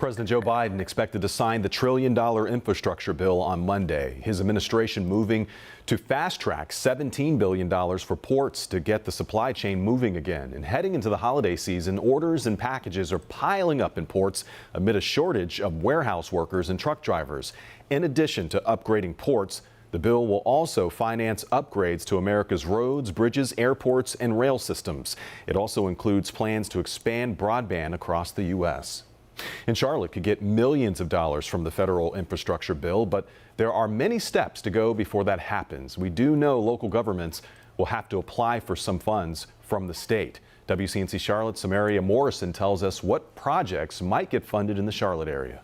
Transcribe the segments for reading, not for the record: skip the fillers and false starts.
President Joe Biden expected to sign the trillion-dollar infrastructure bill on Monday. His administration moving to fast-track $17 billion for ports to get the supply chain moving again. And heading into the holiday season, orders and packages are piling up in ports amid a shortage of warehouse workers and truck drivers. In addition to upgrading ports, the bill will also finance upgrades to America's roads, bridges, airports, and rail systems. It also includes plans to expand broadband across the U.S. And Charlotte could get millions of dollars from the federal infrastructure bill, but there are many steps to go before that happens. We do know local governments will have to apply for some funds from the state. WCNC Charlotte Samaria Morrison tells us what projects might get funded in the Charlotte area.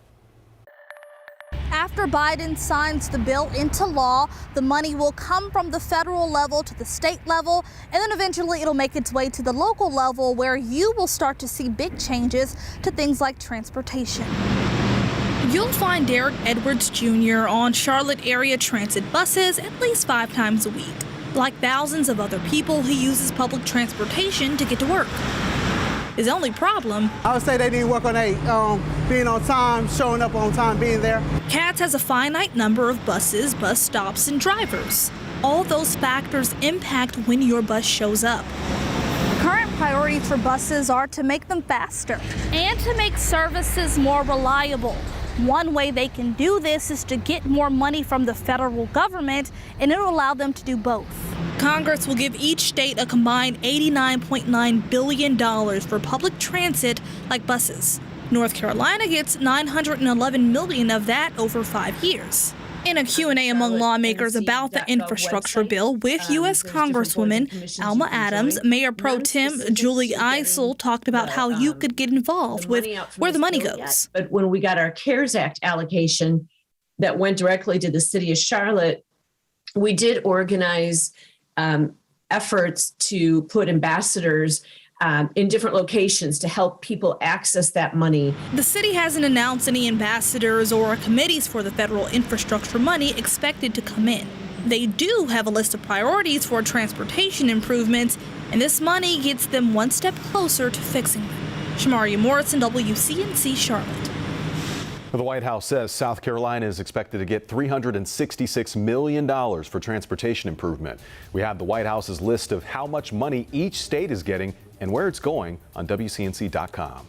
After Biden signs the bill into law, the money will come from the federal level to the state level, and then eventually it'll make its way to the local level, where you will start to see big changes to things like transportation. You'll find Derek Edwards Jr. on Charlotte area transit buses at least 5 times a week. Like thousands of other people, he uses public transportation to get to work. His only problem, I would say they didn't work on being on time, showing up on time, being there. CATS has a finite number of buses, bus stops, and drivers. All those factors impact when your bus shows up. Current priorities for buses are to make them faster and to make services more reliable. One way they can do this is to get more money from the federal government, and it'll allow them to do both. Congress will give each state a combined $89.9 billion for public transit like buses. North Carolina gets $911 million of that over 5 years. In a Q&A among lawmakers about the infrastructure bill with U.S. Congresswoman Alma Adams, Mayor Pro Tem Julie Eisel talked about how you could get involved with where the money goes. But when we got our CARES Act allocation that went directly to the city of Charlotte, we did organize efforts to put ambassadors in different locations to help people access that money. The city hasn't announced any ambassadors or committees for the federal infrastructure money expected to come in. They do have a list of priorities for transportation improvements, and this money gets them one step closer to fixing them. Shamaria Morrison, WCNC Charlotte. The White House says South Carolina is expected to get $366 million for transportation improvement. We have the White House's list of how much money each state is getting and where it's going on WCNC.com.